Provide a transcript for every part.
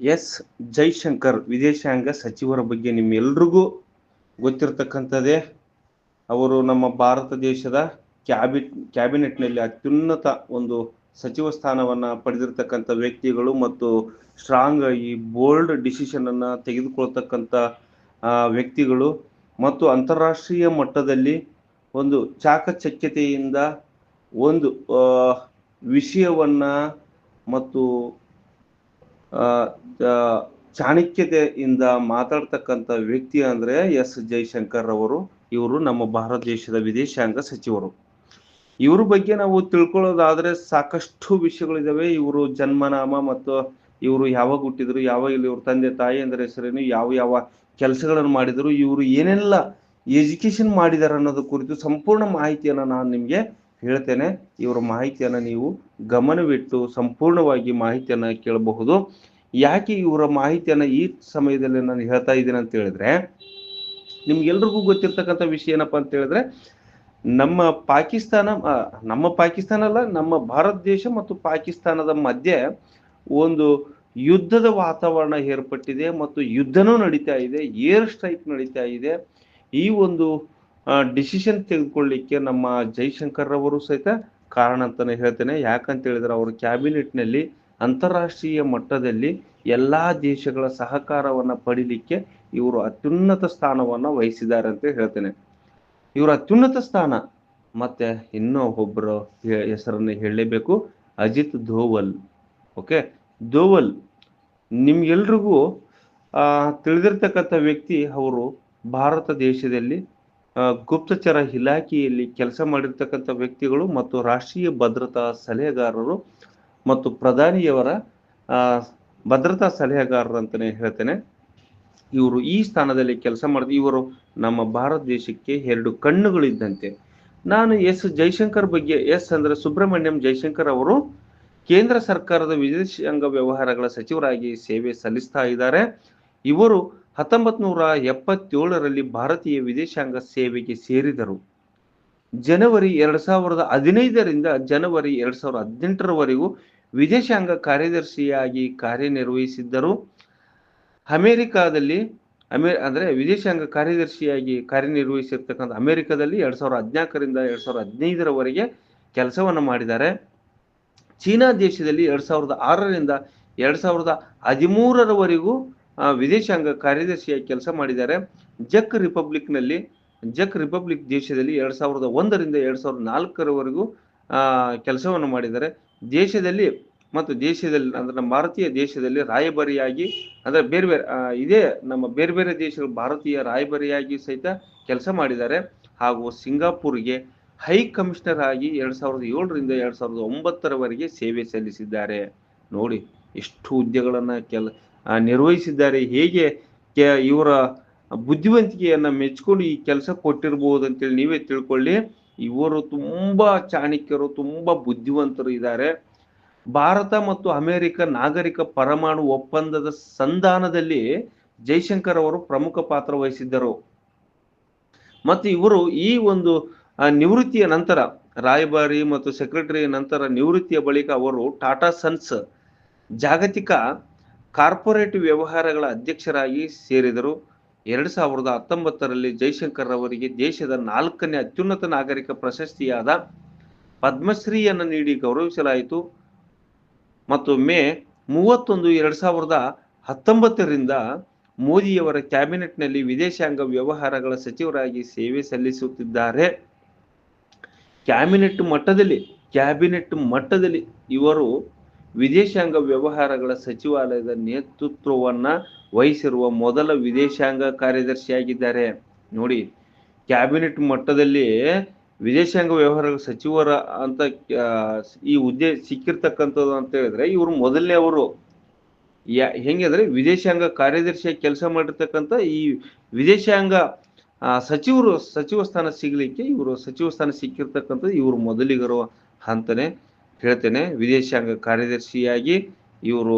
S Jaishankar ವಿದೇಶಾಂಗ ಸಚಿವರ ಬಗ್ಗೆ ನಿಮ್ಮೆಲ್ರಿಗೂ ಗೊತ್ತಿರತಕ್ಕಂಥದ್ದೇ. ಅವರು ನಮ್ಮ ಭಾರತ ದೇಶದ ಕ್ಯಾಬಿನೆಟ್ನಲ್ಲಿ ಅತ್ಯುನ್ನತ ಒಂದು ಸಚಿವ ಸ್ಥಾನವನ್ನ ಪಡೆದಿರ್ತಕ್ಕಂಥ ವ್ಯಕ್ತಿಗಳು ಮತ್ತು ಸ್ಟ್ರಾಂಗ್ ಆಗಿ ಬೋಲ್ಡ್ ಡಿಸಿಷನ್ ಅನ್ನ ತೆಗೆದುಕೊಳ್ತಕ್ಕಂಥ ವ್ಯಕ್ತಿಗಳು ಮತ್ತು ಅಂತಾರಾಷ್ಟ್ರೀಯ ಮಟ್ಟದಲ್ಲಿ ಒಂದು ಚಾಕಚಕ್ಯತೆಯಿಂದ ಒಂದು ವಿಷಯವನ್ನ ಮತ್ತು ಚಾಣಕ್ಯತೆಯಿಂದ ಮಾತಾಡ್ತಕ್ಕಂಥ ವ್ಯಕ್ತಿ ಅಂದ್ರೆ ಎಸ್ ಜೈಶಂಕರ್ ಅವರು. ಇವರು ನಮ್ಮ ಭಾರತ ದೇಶದ ವಿದೇಶಾಂಗ ಸಚಿವರು. ಇವ್ರ ಬಗ್ಗೆ ನಾವು ತಿಳ್ಕೊಳ್ಳೋದಾದ್ರೆ ಸಾಕಷ್ಟು ವಿಷಯಗಳಿದಾವೆ. ಇವರು ಜನ್ಮನಾಮ ಮತ್ತು ಇವರು ಯಾವಾಗ ಹುಟ್ಟಿದ್ರು, ಯಾವಾಗ ಇಲ್ಲಿ ಇವ್ರ ತಂದೆ ತಾಯಿ ಅಂದ್ರೆ ಹೆಸರೇನು, ಯಾವ ಯಾವ ಕೆಲಸಗಳನ್ನು ಮಾಡಿದ್ರು, ಇವರು ಏನೆಲ್ಲ ಎಜುಕೇಶನ್ ಮಾಡಿದಾರೆ ಅನ್ನೋದು ಕುರಿತು ಸಂಪೂರ್ಣ ಮಾಹಿತಿಯನ್ನ ನಾನು ನಿಮ್ಗೆ ಹೇಳ್ತೇನೆ. ಇವರ ಮಾಹಿತಿಯನ್ನ ನೀವು ಗಮನವಿಟ್ಟು ಸಂಪೂರ್ಣವಾಗಿ ಮಾಹಿತಿಯನ್ನ ಕೇಳಬಹುದು. ಯಾಕೆ ಇವರ ಮಾಹಿತಿಯನ್ನ ಈ ಸಮಯದಲ್ಲಿ ನಾನು ಹೇಳ್ತಾ ಇದ್ದೀನಿ ಅಂತ ಹೇಳಿದ್ರೆ, ನಿಮ್ಗೆಲ್ರಿಗೂ ಗೊತ್ತಿರ್ತಕ್ಕಂಥ ವಿಷಯ ಏನಪ್ಪಾ ಅಂತ ಹೇಳಿದ್ರೆ, ನಮ್ಮ ಪಾಕಿಸ್ತಾನ ಅಲ್ಲ, ನಮ್ಮ ಭಾರತ ದೇಶ ಮತ್ತು ಪಾಕಿಸ್ತಾನದ ಮಧ್ಯೆ ಒಂದು ಯುದ್ಧದ ವಾತಾವರಣ ಏರ್ಪಟ್ಟಿದೆ ಮತ್ತು ಯುದ್ಧನೂ ನಡೀತಾ ಇದೆ, ಏರ್ ಸ್ಟ್ರೈಕ್ ನಡೀತಾ ಇದೆ. ಈ ಒಂದು ಡಿಸಿಷನ್ ತೆಗೆದುಕೊಳ್ಳಿಕ್ಕೆ ನಮ್ಮ ಜೈಶಂಕರ್ ಅವರು ಸಹಿತ ಕಾರಣ ಅಂತಾನೆ ಹೇಳ್ತೇನೆ. ಯಾಕಂತ ಹೇಳಿದ್ರೆ ಅವರು ಕ್ಯಾಬಿನೆಟ್ ನಲ್ಲಿ ಅಂತಾರಾಷ್ಟ್ರೀಯ ಮಟ್ಟದಲ್ಲಿ ಎಲ್ಲಾ ದೇಶಗಳ ಸಹಕಾರವನ್ನ ಪಡಿಲಿಕ್ಕೆ ಇವರು ಅತ್ಯುನ್ನತ ಸ್ಥಾನವನ್ನ ವಹಿಸಿದ್ದಾರೆ ಅಂತ ಹೇಳ್ತೇನೆ. ಇವರು ಅತ್ಯುನ್ನತ ಸ್ಥಾನ. ಮತ್ತೆ ಇನ್ನೂ ಒಬ್ಬರು ಹೆಸರನ್ನ ಹೇಳಲೇಬೇಕು, ಅಜಿತ್ ಧೋವಲ್. ಓಕೆ, ಧೋವಲ್ ನಿಮ್ಗೆಲ್ರಿಗೂ ತಿಳಿದಿರ್ತಕ್ಕಂಥ ವ್ಯಕ್ತಿ. ಅವರು ಭಾರತ ದೇಶದಲ್ಲಿ ಗುಪ್ತಚರ ಇಲಾಖೆಯಲ್ಲಿ ಕೆಲಸ ಮಾಡಿರ್ತಕ್ಕಂಥ ವ್ಯಕ್ತಿಗಳು ಮತ್ತು ರಾಷ್ಟ್ರೀಯ ಭದ್ರತಾ ಸಲಹೆಗಾರರು ಮತ್ತು ಪ್ರಧಾನಿಯವರ ಭದ್ರತಾ ಸಲಹೆಗಾರರು ಅಂತಾನೆ ಹೇಳ್ತೇನೆ. ಇವರು ಈ ಸ್ಥಾನದಲ್ಲಿ ಕೆಲಸ ಮಾಡಿದ ಇವರು ನಮ್ಮ ಭಾರತ ದೇಶಕ್ಕೆ ಎರಡು ಕಣ್ಣುಗಳಿದ್ದಂತೆ. ನಾನು ಎಸ್ ಜೈಶಂಕರ್ ಬಗ್ಗೆ, ಎಸ್ ಅಂದ್ರೆ ಸುಬ್ರಹ್ಮಣ್ಯಂ ಜೈಶಂಕರ್ ಅವರು ಕೇಂದ್ರ ಸರ್ಕಾರದ ವಿದೇಶಾಂಗ ವ್ಯವಹಾರಗಳ ಸಚಿವರಾಗಿ ಸೇವೆ ಸಲ್ಲಿಸ್ತಾ ಇದ್ದಾರೆ. ಇವರು 1977ರಲ್ಲಿ ಭಾರತೀಯ ವಿದೇಶಾಂಗ ಸೇವೆಗೆ ಸೇರಿದರು. ಜನವರಿ 2015ರಿಂದ ಜನವರಿ 2018ರವರೆಗೂ ವಿದೇಶಾಂಗ ಕಾರ್ಯದರ್ಶಿಯಾಗಿ ಕಾರ್ಯನಿರ್ವಹಿಸಿದ್ದರು. ಅಮೆರಿಕಾದಲ್ಲಿ ಅಂದ್ರೆ ವಿದೇಶಾಂಗ ಕಾರ್ಯದರ್ಶಿಯಾಗಿ ಕಾರ್ಯನಿರ್ವಹಿಸಿರ್ತಕ್ಕಂಥ ಅಮೆರಿಕದಲ್ಲಿ 2014ರಿಂದ 2015ರವರೆಗೆ ಕೆಲಸವನ್ನ ಮಾಡಿದ್ದಾರೆ. ಚೀನಾ ದೇಶದಲ್ಲಿ 2006ರಿಂದ 2013ರವರೆಗೂ ವಿದೇಶಾಂಗ ಕಾರ್ಯದರ್ಶಿಯಾಗಿ ಕೆಲಸ ಮಾಡಿದ್ದಾರೆ. ಜಕ್ ರಿಪಬ್ಲಿಕ್ ದೇಶದಲ್ಲಿ 2001ರಿಂದ 2004ರವರೆಗೂ ಕೆಲಸವನ್ನು ಮಾಡಿದ್ದಾರೆ. ದೇಶದಲ್ಲಿ ಅಂದ್ರೆ ನಮ್ಮ ಭಾರತೀಯ ದೇಶದಲ್ಲಿ ರಾಯಭಾರಿಯಾಗಿ ಅಂದ್ರೆ ಬೇರೆ ಬೇರೆ ದೇಶಗಳ ಭಾರತೀಯ ರಾಯಭಾರಿಯಾಗಿ ಸಹಿತ ಕೆಲಸ ಮಾಡಿದ್ದಾರೆ. ಹಾಗೂ ಸಿಂಗಾಪುರ್ಗೆ ಹೈ ಕಮಿಷನರ್ ಆಗಿ 2007ರಿಂದ 2009ರವರೆಗೆ ಸೇವೆ ಸಲ್ಲಿಸಿದ್ದಾರೆ. ನೋಡಿ ಎಷ್ಟು ಹುದ್ದೆಗಳನ್ನ ನಿರ್ವಹಿಸಿದ್ದಾರೆ. ಹೇಗೆ ಇವರ ಬುದ್ಧಿವಂತಿಕೆಯನ್ನ ಮೆಚ್ಕೊಂಡು ಈ ಕೆಲಸ ಕೊಟ್ಟಿರ್ಬೋದು ಅಂತೇಳಿ ನೀವೇ ತಿಳ್ಕೊಳ್ಳಿ. ಇವರು ತುಂಬಾ ಚಾಣಕ್ಯರು, ತುಂಬಾ ಬುದ್ಧಿವಂತರು ಇದ್ದಾರೆ. ಭಾರತ ಮತ್ತು ಅಮೆರಿಕ ನಾಗರಿಕ ಪರಮಾಣು ಒಪ್ಪಂದದ ಸಂಧಾನದಲ್ಲಿ ಜೈಶಂಕರ್ ಅವರು ಪ್ರಮುಖ ಪಾತ್ರ ವಹಿಸಿದ್ದರು. ಮತ್ತು ಇವರು ಈ ಒಂದು ನಿವೃತ್ತಿಯ ನಂತರ, ರಾಯಭಾರಿ ಮತ್ತು ಸೆಕ್ರೆಟರಿ ನಂತರ ನಿವೃತ್ತಿಯ ಬಳಿಕ ಅವರು ಟಾಟಾ ಸನ್ಸ್ ಜಾಗತಿಕ ಕಾರ್ಪೊರೇಟ್ ವ್ಯವಹಾರಗಳ ಅಧ್ಯಕ್ಷರಾಗಿ ಸೇರಿದರು. 2019ರಲ್ಲಿ ಜೈಶಂಕರ್ ಅವರಿಗೆ ದೇಶದ 4ನೇ ಅತ್ಯುನ್ನತ ನಾಗರಿಕ ಪ್ರಶಸ್ತಿಯಾದ ಪದ್ಮಶ್ರೀಯನ್ನು ನೀಡಿ ಗೌರವಿಸಲಾಯಿತು. ಮತ್ತು ಮೇ 31, 2019ರಿಂದ ಮೋದಿಯವರ ಕ್ಯಾಬಿನೆಟ್ನಲ್ಲಿ ವಿದೇಶಾಂಗ ವ್ಯವಹಾರಗಳ ಸಚಿವರಾಗಿ ಸೇವೆ ಸಲ್ಲಿಸುತ್ತಿದ್ದಾರೆ. ಕ್ಯಾಬಿನೆಟ್ ಮಟ್ಟದಲ್ಲಿ ಇವರು ವಿದೇಶಾಂಗ ವ್ಯವಹಾರಗಳ ಸಚಿವಾಲಯದ ನೇತೃತ್ವವನ್ನ ವಹಿಸಿರುವ ಮೊದಲ ವಿದೇಶಾಂಗ ಕಾರ್ಯದರ್ಶಿಯಾಗಿದ್ದಾರೆ. ನೋಡಿ, ಕ್ಯಾಬಿನೆಟ್ ಮಟ್ಟದಲ್ಲಿ ವಿದೇಶಾಂಗ ವ್ಯವಹಾರಗಳ ಸಚಿವರ ಅಂತ ಈ ಹುದ್ದೆ ಸಿಕ್ಕಿರ್ತಕ್ಕಂಥದ್ದು ಅಂತ ಹೇಳಿದ್ರೆ ಇವರು ಮೊದಲನೇ ಅವರು. ಹೆಂಗೆ ಅಂದ್ರೆ ವಿದೇಶಾಂಗ ಕಾರ್ಯದರ್ಶಿಯಾಗಿ ಕೆಲಸ ಮಾಡಿರ್ತಕ್ಕಂಥ ಈ ವಿದೇಶಾಂಗ ಸಚಿವ ಸ್ಥಾನ ಸಿಗ್ಲಿಕ್ಕೆ ಇವರು ಸಚಿವ ಸ್ಥಾನ ಸಿಕ್ಕಿರ್ತಕ್ಕಂಥದ್ದು ಇವರು ಮೊದಲಿಗರು ಅಂತಾನೆ ಹೇಳ್ತೇನೆ. ವಿದೇಶಾಂಗ ಕಾರ್ಯದರ್ಶಿಯಾಗಿ ಇವರು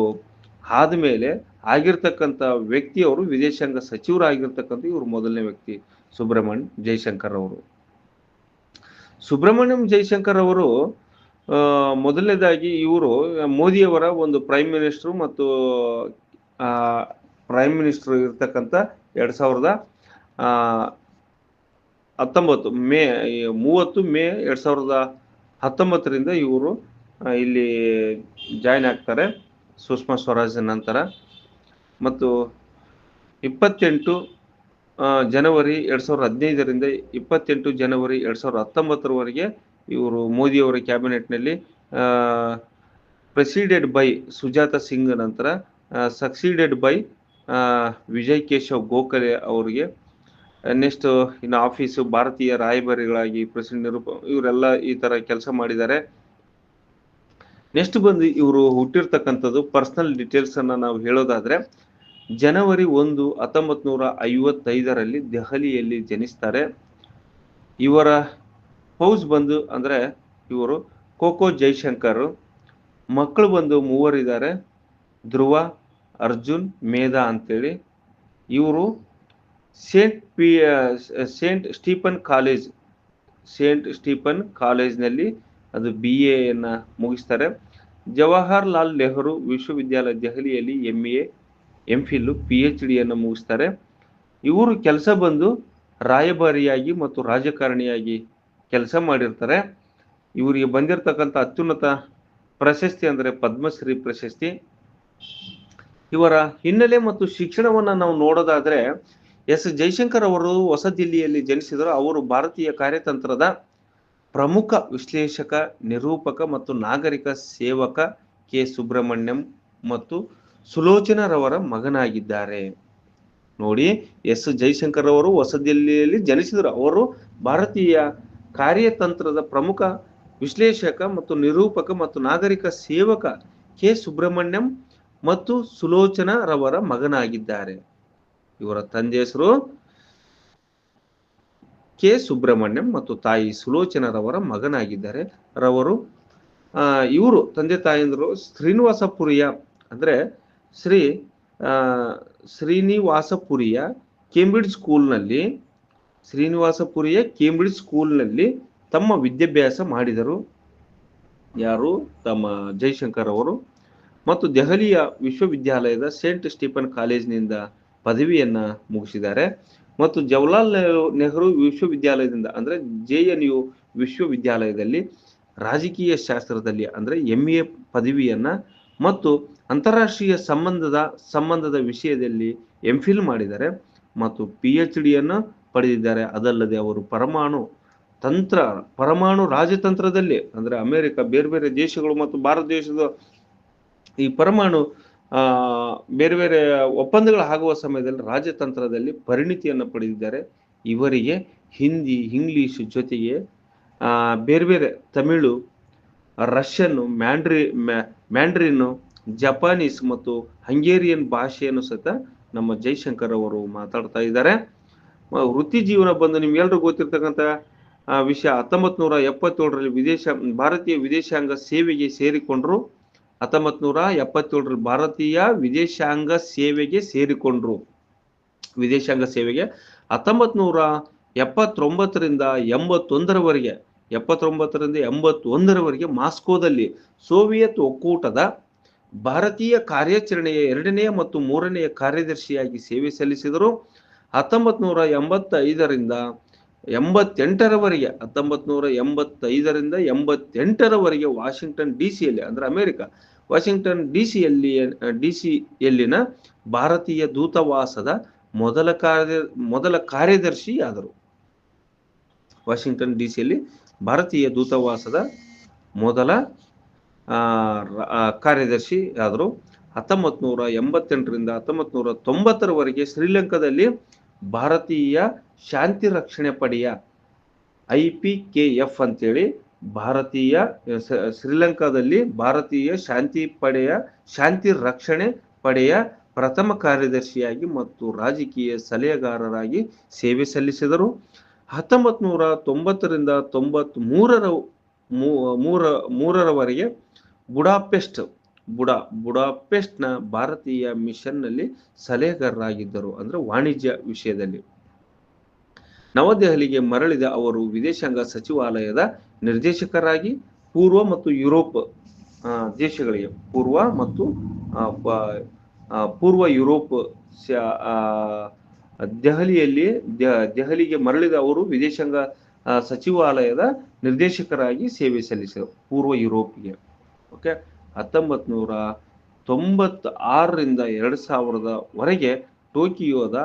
ಆದ್ಮೇಲೆ ಆಗಿರ್ತಕ್ಕಂಥ ವ್ಯಕ್ತಿಯವರು ವಿದೇಶಾಂಗ ಸಚಿವರಾಗಿರ್ತಕ್ಕಂಥ ಇವರು ಮೊದಲನೇ ವ್ಯಕ್ತಿ ಸುಬ್ರಹ್ಮಣ್ಯಂ ಜೈಶಂಕರ್ ಅವರು ಮೊದಲನೇದಾಗಿ ಇವರು ಮೋದಿಯವರ ಒಂದು ಪ್ರೈಮ್ ಮಿನಿಸ್ಟರ್ ಮತ್ತು ಪ್ರೈಮ್ ಮಿನಿಸ್ಟರ್ ಇರ್ತಕ್ಕಂಥ 2019 ಮೇ 30 ಮೇ 2019ರಿಂದ ಇವರು ಇಲ್ಲಿ ಜಾಯ್ನ್ ಆಗ್ತಾರೆ ಸುಷ್ಮಾ ಸ್ವರಾಜ್ ನಂತರ. ಮತ್ತು 28 ಜನವರಿ 2015ರಿಂದ 28 ಜನವರಿ 2019ರವರೆಗೆ ಇವರು ಮೋದಿಯವರ ಕ್ಯಾಬಿನೆಟ್ನಲ್ಲಿ ಪ್ರೆಸಿಡೆಡ್ ಬೈ ಸುಜಾತಾ ಸಿಂಗ್ ನಂತರ ಸಕ್ಸೀಡೆಡ್ ಬೈ ವಿಜಯ್ ಕೇಶವ್ ಗೋಖಲೆ ಅವರಿಗೆ. ನೆಕ್ಸ್ಟ್ ಇನ್ನು ಆಫೀಸು ಭಾರತೀಯ ರಾಯಭಾರಿಗಳಾಗಿ ಪ್ರೆಸಿಡೆಂಟ್ ಇವರೆಲ್ಲ ಈ ತರ ಕೆಲಸ ಮಾಡಿದ್ದಾರೆ. ನೆಕ್ಸ್ಟ್ ಬಂದು ಇವರು ಹುಟ್ಟಿರ್ತಕ್ಕಂಥದ್ದು ಪರ್ಸನಲ್ ಡೀಟೇಲ್ಸ್ ಅನ್ನ ನಾವು ಹೇಳೋದಾದ್ರೆ, ಜನವರಿ 1, 1955ರಲ್ಲಿ ದೆಹಲಿಯಲ್ಲಿ ಜನಿಸ್ತಾರೆ. ಇವರ ಸ್ಪೌಸ್ ಬಂದು ಅಂದ್ರೆ ಇವರು ಕೋಕೋ ಜೈಶಂಕರ್. ಮಕ್ಕಳು ಬಂದು 3 ಇದ್ದಾರೆ, ಧ್ರುವ, ಅರ್ಜುನ್, ಮೇಧಾ ಅಂತೇಳಿ. ಇವರು ಸೇಂಟ್ ಸ್ಟೀಫನ್ ಕಾಲೇಜ್ನಲ್ಲಿ ಅದು BA ಯನ್ನ ಮುಗಿಸ್ತಾರೆ. ಜವಾಹರ್ಲಾಲ್ ನೆಹರು ವಿಶ್ವವಿದ್ಯಾಲಯ ದೆಹಲಿಯಲ್ಲಿ MA, MPhil, PhD ಯನ್ನು ಮುಗಿಸ್ತಾರೆ. ಇವರು ಕೆಲಸ ಬಂದು ರಾಯಭಾರಿಯಾಗಿ ಮತ್ತು ರಾಜಕಾರಣಿಯಾಗಿ ಕೆಲಸ ಮಾಡಿರ್ತಾರೆ. ಇವರಿಗೆ ಬಂದಿರತಕ್ಕಂಥ ಅತ್ಯುನ್ನತ ಪ್ರಶಸ್ತಿ ಅಂದರೆ ಪದ್ಮಶ್ರೀ ಪ್ರಶಸ್ತಿ. ಇವರ ಹಿನ್ನೆಲೆ ಮತ್ತು ಶಿಕ್ಷಣವನ್ನ ನಾವು ನೋಡೋದಾದ್ರೆ, ಎಸ್ ಜೈಶಂಕರ್ ಅವರು ಹೊಸ ದಿಲ್ಲಿಯಲ್ಲಿ ಜನಿಸಿದರು. ಅವರು ಭಾರತೀಯ ಕಾರ್ಯತಂತ್ರದ ಪ್ರಮುಖ ವಿಶ್ಲೇಷಕ, ನಿರೂಪಕ ಮತ್ತು ನಾಗರಿಕ ಸೇವಕ ಕೆ ಸುಬ್ರಹ್ಮಣ್ಯಂ ಮತ್ತು ಸುಲೋಚನರವರ ಮಗನಾಗಿದ್ದಾರೆ. ನೋಡಿ, ಎಸ್ ಜೈಶಂಕರ್ ಅವರು ಹೊಸ ದಿಲ್ಲಿಯಲ್ಲಿ ಜನಿಸಿದರು. ಅವರು ಭಾರತೀಯ ಕಾರ್ಯತಂತ್ರದ ಪ್ರಮುಖ ವಿಶ್ಲೇಷಕ ಮತ್ತು ನಿರೂಪಕ ಮತ್ತು ನಾಗರಿಕ ಸೇವಕ ಕೆ ಸುಬ್ರಹ್ಮಣ್ಯಂ ಮತ್ತು ಸುಲೋಚನರವರ ಮಗನಾಗಿದ್ದಾರೆ. ಇವರ ತಂದೆ ಹೆಸರು ಕೆ ಸುಬ್ರಹ್ಮಣ್ಯಂ ಮತ್ತು ತಾಯಿ ಸುಲೋಚನರವರ ಮಗನಾಗಿದ್ದಾರೆ. ಇವರು ತಂದೆ ತಾಯಂದರು ಶ್ರೀನಿವಾಸಪುರಿಯ ಅಂದ್ರೆ ಶ್ರೀನಿವಾಸಪುರಿಯ ಕೇಂಬ್ರಿಡ್ಜ್ ಸ್ಕೂಲ್ನಲ್ಲಿ ತಮ್ಮ ವಿದ್ಯಾಭ್ಯಾಸ ಮಾಡಿದರು. ಯಾರು? ತಮ್ಮ ಜೈಶಂಕರ್ ಅವರು. ಮತ್ತು ದೆಹಲಿಯ ವಿಶ್ವವಿದ್ಯಾಲಯದ ಸೇಂಟ್ ಸ್ಟೀಫನ್ ಕಾಲೇಜಿನಿಂದ ಪದವಿಯನ್ನ ಮುಗಿಸಿದ್ದಾರೆ. ಮತ್ತು ಜವಾಹರ್ಲಾಲ್ ನೆಹರು ವಿಶ್ವವಿದ್ಯಾಲಯದಿಂದ ಅಂದ್ರೆ JNU ವಿಶ್ವವಿದ್ಯಾಲಯದಲ್ಲಿ ರಾಜಕೀಯ ಶಾಸ್ತ್ರದಲ್ಲಿ ಅಂದ್ರೆ MA ಪದವಿಯನ್ನ ಮತ್ತು ಅಂತಾರಾಷ್ಟ್ರೀಯ ಸಂಬಂಧದ ವಿಷಯದಲ್ಲಿ MPhil ಮಾಡಿದ್ದಾರೆ ಮತ್ತು PhD ಯನ್ನು ಪಡೆದಿದ್ದಾರೆ. ಅದಲ್ಲದೆ ಅವರು ಪರಮಾಣು ರಾಜತಂತ್ರದಲ್ಲಿ ಅಂದ್ರೆ ಅಮೆರಿಕ, ಬೇರೆ ಬೇರೆ ದೇಶಗಳು ಮತ್ತು ಭಾರತ ದೇಶದ ಈ ಪರಮಾಣು ಬೇರೆ ಬೇರೆ ಒಪ್ಪಂದಗಳು ಆಗುವ ಸಮಯದಲ್ಲಿ ರಾಜತಂತ್ರದಲ್ಲಿ ಪರಿಣಿತಿಯನ್ನು ಪಡೆದಿದ್ದಾರೆ. ಇವರಿಗೆ ಹಿಂದಿ, ಇಂಗ್ಲಿಷ್ ಜೊತೆಗೆ ಬೇರೆ ಬೇರೆ ತಮಿಳು, ರಷ್ಯನ್, ಮ್ಯಾಂಡ್ರಿನ್, ಜಪಾನೀಸ್ ಮತ್ತು ಹಂಗೇರಿಯನ್ ಭಾಷೆಯನ್ನು ಸಹಿತ ನಮ್ಮ ಜೈಶಂಕರ್ ಅವರು ಮಾತಾಡ್ತಾ ಇದ್ದಾರೆ. ವೃತ್ತಿ ಜೀವನ ಬಂದು ನಿಮ್ಗೆಲ್ರಿಗೂ ಗೊತ್ತಿರ್ತಕ್ಕಂಥ ವಿಷಯ. 1977ರಲ್ಲಿ ಭಾರತೀಯ ವಿದೇಶಾಂಗ ಸೇವೆಗೆ ಸೇರಿಕೊಂಡ್ರು. 1977ರಲ್ಲಿ ಭಾರತೀಯ ವಿದೇಶಾಂಗ ಸೇವೆಗೆ ಸೇರಿಕೊಂಡ್ರು. 1979ರಿಂದ 81ರವರೆಗೆ ಮಾಸ್ಕೋದಲ್ಲಿ ಸೋವಿಯತ್ ಒಕ್ಕೂಟದ ಭಾರತೀಯ ಕಾರ್ಯಾಚರಣೆಯ 2ನೇ ಮತ್ತು 3ನೇ ಕಾರ್ಯದರ್ಶಿಯಾಗಿ ಸೇವೆ ಸಲ್ಲಿಸಿದರು. 1985ರಿಂದ 88ರವರೆಗೆ ವಾಷಿಂಗ್ಟನ್ DC-ಯಲ್ಲಿ ಅಂದ್ರೆ ಅಮೆರಿಕ ವಾಷಿಂಗ್ಟನ್ DC-ಯಲ್ಲಿನ ಭಾರತೀಯ ದೂತಾವಾಸದ ಮೊದಲ ಕಾರ್ಯದರ್ಶಿ ಆದರು. ವಾಷಿಂಗ್ಟನ್ DC-ಯಲ್ಲಿ ಭಾರತೀಯ ದೂತಾವಾಸದ ಮೊದಲ ಕಾರ್ಯದರ್ಶಿ ಆದರು. 1988ರಿಂದ 1990ರವರೆಗೆ ಶ್ರೀಲಂಕಾದಲ್ಲಿ ಭಾರತೀಯ ಶಾಂತಿ ರಕ್ಷಣೆ ಪಡೆಯ IPKF ಅಂತೇಳಿ ಶ್ರೀಲಂಕಾದಲ್ಲಿ ಭಾರತೀಯ ಶಾಂತಿ ರಕ್ಷಣೆ ಪಡೆಯ ಪ್ರಥಮ ಕಾರ್ಯದರ್ಶಿಯಾಗಿ ಮತ್ತು ರಾಜಕೀಯ ಸಲಹೆಗಾರರಾಗಿ ಸೇವೆ ಸಲ್ಲಿಸಿದರು. 1990ರಿಂದ 93ರವರೆಗೆ ಬುಡಾಪೆಸ್ಟ್ನ ಭಾರತೀಯ ಮಿಷನ್ನಲ್ಲಿ ಸಲಹೆಗಾರರಾಗಿದ್ದರು, ಅಂದ್ರೆ ವಾಣಿಜ್ಯ ವಿಷಯದಲ್ಲಿ. ನವದೆಹಲಿಗೆ ಮರಳಿದ ಅವರು ವಿದೇಶಾಂಗ ಸಚಿವಾಲಯದ ನಿರ್ದೇಶಕರಾಗಿ ಪೂರ್ವ ಮತ್ತು ಯುರೋಪ್ ದೇಶಗಳಿಗೆ ಪೂರ್ವ ಯುರೋಪ್ ದೆಹಲಿಯಲ್ಲಿ ದೆಹಲಿಗೆ ಮರಳಿದ ಅವರು ವಿದೇಶಾಂಗ ಸಚಿವಾಲಯದ ನಿರ್ದೇಶಕರಾಗಿ ಸೇವೆ ಸಲ್ಲಿಸಿದರು ಪೂರ್ವ ಯುರೋಪ್ಗೆ. ಓಕೆ, 1996ರಿಂದ 2000ವರೆಗೆ ಟೋಕಿಯೋದ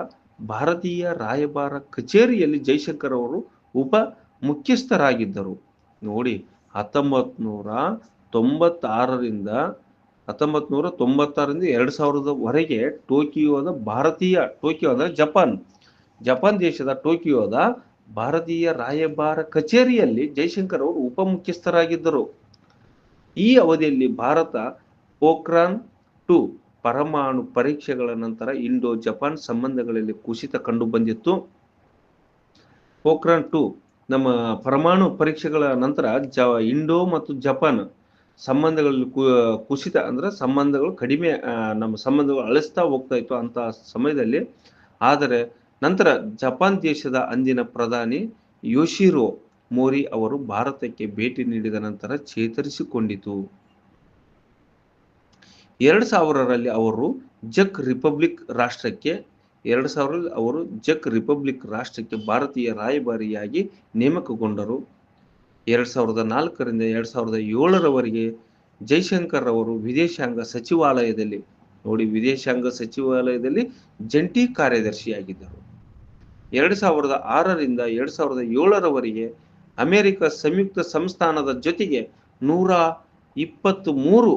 ಭಾರತೀಯ ರಾಯಭಾರ ಕಚೇರಿಯಲ್ಲಿ ಜೈಶಂಕರ್ ಅವರು ಉಪ ಮುಖ್ಯಸ್ಥರಾಗಿದ್ದರು. ನೋಡಿ, 1996ರಿಂದ 2000ವರೆಗೆ ಟೋಕಿಯೋ ಅಂದ್ರೆ ಜಪಾನ್ ದೇಶದ ಟೋಕಿಯೋದ ಭಾರತೀಯ ರಾಯಭಾರ ಕಚೇರಿಯಲ್ಲಿ ಜೈಶಂಕರ್ ಅವರು ಉಪ ಮುಖ್ಯಸ್ಥರಾಗಿದ್ದರು. ಈ ಅವಧಿಯಲ್ಲಿ ಭಾರತ ಪೋಖ್ರಾನ್-2 ಪರಮಾಣು ಪರೀಕ್ಷೆಗಳ ನಂತರ ಇಂಡೋ ಜಪಾನ್ ಸಂಬಂಧಗಳಲ್ಲಿ ಕುಸಿತ ಕಂಡು ಬಂದಿತ್ತು. ಪೋಖ್ರಾನ್-2 ನಮ್ಮ ಪರಮಾಣು ಪರೀಕ್ಷೆಗಳ ನಂತರ ಇಂಡೋ ಮತ್ತು ಜಪಾನ್ ಸಂಬಂಧಗಳಲ್ಲಿ ಕುಸಿತ ಅಂದ್ರೆ ಸಂಬಂಧಗಳು ಕಡಿಮೆ, ನಮ್ಮ ಸಂಬಂಧಗಳು ಅಳಿಸ್ತಾ ಹೋಗ್ತಾ ಇತ್ತು ಅಂತ ಸಮಯದಲ್ಲಿ. ಆದರೆ ನಂತರ ಜಪಾನ್ ದೇಶದ ಅಂದಿನ ಪ್ರಧಾನಿ ಯೋಶಿರೋ ಮೋರಿ ಅವರು ಭಾರತಕ್ಕೆ ಭೇಟಿ ನೀಡಿದ ನಂತರ ಚೇತರಿಸಿಕೊಂಡಿತು. 2000ರಲ್ಲಿ ಅವರು ಜಕ್ ರಿಪಬ್ಲಿಕ್ ರಾಷ್ಟ್ರಕ್ಕೆ ಭಾರತೀಯ ರಾಯಭಾರಿಯಾಗಿ ನೇಮಕಗೊಂಡರು. 2004ರಿಂದ 2007ರವರೆಗೆ ಜೈಶಂಕರ್ ಅವರು ವಿದೇಶಾಂಗ ಸಚಿವಾಲಯದಲ್ಲಿ ಜಂಟಿ ಕಾರ್ಯದರ್ಶಿಯಾಗಿದ್ದರು. 2006ರಿಂದ 2007ರವರೆಗೆ ಅಮೆರಿಕ ಸಂಯುಕ್ತ ಸಂಸ್ಥಾನದ ಜೊತೆಗೆ 123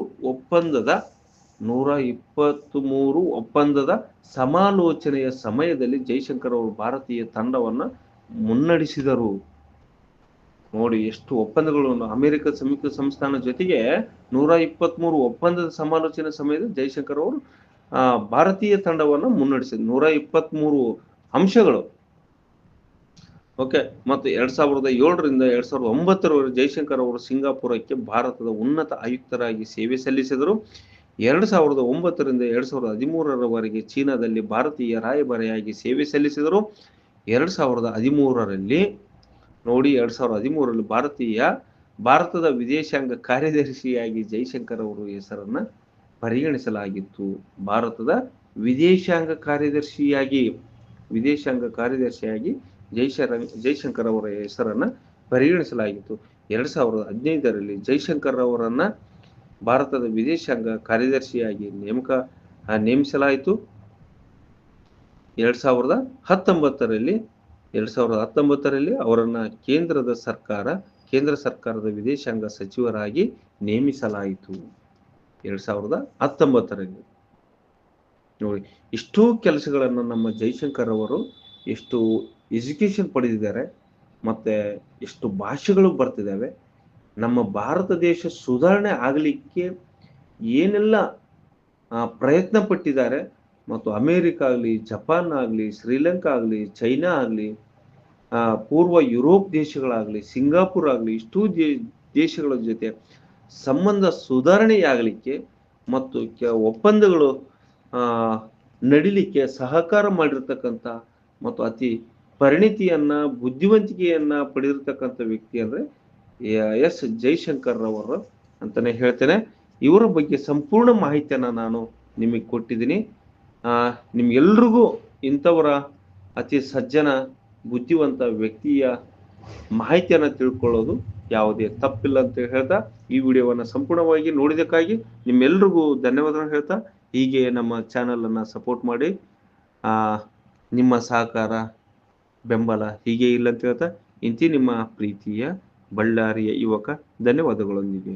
ಒಪ್ಪಂದದ ಸಮಾಲೋಚನೆಯ ಸಮಯದಲ್ಲಿ ಜೈಶಂಕರ್ ಅವರು ಭಾರತೀಯ ತಂಡವನ್ನು ಮುನ್ನಡೆಸಿದರು. ನೋಡಿ, ಎಷ್ಟು ಒಪ್ಪಂದಗಳು. ಅಮೆರಿಕ ಸಂಯುಕ್ತ ಸಂಸ್ಥಾನ ಜೊತೆಗೆ 123 ಒಪ್ಪಂದದ ಸಮಾಲೋಚನೆ ಸಮಯದಲ್ಲಿ ಜೈಶಂಕರ್ ಅವರು ಭಾರತೀಯ ತಂಡವನ್ನು ಮುನ್ನಡೆಸಿದ್ರು. 123 ಅಂಶಗಳು. ಓಕೆ, ಮತ್ತು 2007ರಿಂದ 2009ರವರೆಗೆ ಜೈಶಂಕರ್ ಅವರು ಸಿಂಗಾಪುರಕ್ಕೆ ಭಾರತದ ಉನ್ನತ ಆಯುಕ್ತರಾಗಿ ಸೇವೆ ಸಲ್ಲಿಸಿದರು. 2009ರಿಂದ 2013ರವರೆಗೆ ಚೀನಾದಲ್ಲಿ ಭಾರತೀಯ ರಾಯಭಾರಿಯಾಗಿ ಸೇವೆ ಸಲ್ಲಿಸಿದರು. 2013ರಲ್ಲಿ ಭಾರತದ ವಿದೇಶಾಂಗ ಕಾರ್ಯದರ್ಶಿಯಾಗಿ ಜೈಶಂಕರ್ ಅವರು ಹೆಸರನ್ನ ಪರಿಗಣಿಸಲಾಗಿತ್ತು. ಭಾರತದ ವಿದೇಶಾಂಗ ಕಾರ್ಯದರ್ಶಿಯಾಗಿ ಜೈಶಂಕರ್ ಅವರ ಹೆಸರನ್ನ ಪರಿಗಣಿಸಲಾಗಿತ್ತು. 2015ರಲ್ಲಿ ಜೈಶಂಕರ್ ಅವರನ್ನ ಭಾರತದ ವಿದೇಶಾಂಗ ಕಾರ್ಯದರ್ಶಿಯಾಗಿ ನೇಮಿಸಲಾಯಿತು. 2019ರಲ್ಲಿ ಅವರನ್ನ ಕೇಂದ್ರ ಸರ್ಕಾರದ ವಿದೇಶಾಂಗ ಸಚಿವರಾಗಿ ನೇಮಿಸಲಾಯಿತು. 2019ರಲ್ಲಿ ನೋಡಿ, ಇಷ್ಟೂ ಕೆಲಸಗಳನ್ನು ನಮ್ಮ ಜೈಶಂಕರ್ ಅವರು ಎಷ್ಟು ಎಜುಕೇಶನ್ ಪಡೆದಿದ್ದಾರೆ, ಮತ್ತೆ ಎಷ್ಟು ಭಾಷೆಗಳು ಬರ್ತಿದ್ದಾವೆ. ನಮ್ಮ ಭಾರತ ದೇಶ ಸುಧಾರಣೆ ಆಗಲಿಕ್ಕೆ ಏನೆಲ್ಲ ಪ್ರಯತ್ನ ಪಟ್ಟಿದ್ದಾರೆ. ಮತ್ತು ಅಮೇರಿಕ ಆಗಲಿ, ಜಪಾನ್ ಆಗಲಿ, ಶ್ರೀಲಂಕಾ ಆಗಲಿ, ಚೈನಾ ಆಗಲಿ, ಪೂರ್ವ ಯುರೋಪ್ ದೇಶಗಳಾಗಲಿ, ಸಿಂಗಾಪುರ್ ಆಗಲಿ, ಇಷ್ಟೂ ದೇಶಗಳ ಜೊತೆ ಸಂಬಂಧ ಸುಧಾರಣೆಯಾಗಲಿಕ್ಕೆ ಮತ್ತು ಒಪ್ಪಂದಗಳು ನಡಿಲಿಕ್ಕೆ ಸಹಕಾರ ಮಾಡಿರ್ತಕ್ಕಂಥ ಮತ್ತು ಅತಿ ಬುದ್ಧಿವಂತಿಕೆಯನ್ನ ಪಡೆದಿರ್ತಕ್ಕಂಥ ವ್ಯಕ್ತಿ ಅಂದ್ರೆ ಎಸ್ ಜೈಶಂಕರ್ ಅವರು ಅಂತಾನೆ ಹೇಳ್ತೇನೆ. ಇವರ ಬಗ್ಗೆ ಸಂಪೂರ್ಣ ಮಾಹಿತಿಯನ್ನ ನಾನು ನಿಮಗೆ ಕೊಟ್ಟಿದ್ದೀನಿ. ನಿಮ್ಗೆಲ್ರಿಗೂ ಇಂಥವರ ಅತಿ ಸಜ್ಜನ ಬುದ್ಧಿವಂತ ವ್ಯಕ್ತಿಯ ಮಾಹಿತಿಯನ್ನ ತಿಳ್ಕೊಳ್ಳೋದು ಯಾವುದೇ ತಪ್ಪಿಲ್ಲ ಅಂತ ಹೇಳ್ತಾ ಈ ವಿಡಿಯೋವನ್ನ ಸಂಪೂರ್ಣವಾಗಿ ನೋಡಿದಕ್ಕಾಗಿ ನಿಮ್ಮೆಲ್ರಿಗೂ ಧನ್ಯವಾದಗಳನ್ನು ಹೇಳ್ತಾ, ಹೀಗೆ ನಮ್ಮ ಚಾನಲ್ ಅನ್ನ ಸಪೋರ್ಟ್ ಮಾಡಿ. ನಿಮ್ಮ ಸಹಕಾರ ಬೆಂಬಲ ಹೀಗೆ ಇಲ್ಲ ಅಂತ ಹೇಳ್ತಾ ಇಂತಿ ನಿಮ್ಮ ಪ್ರೀತಿಯ ಬಳ್ಳಾರಿಯ ಯುವಕ. ಧನ್ಯವಾದಗಳೊಂದಿಗೆ.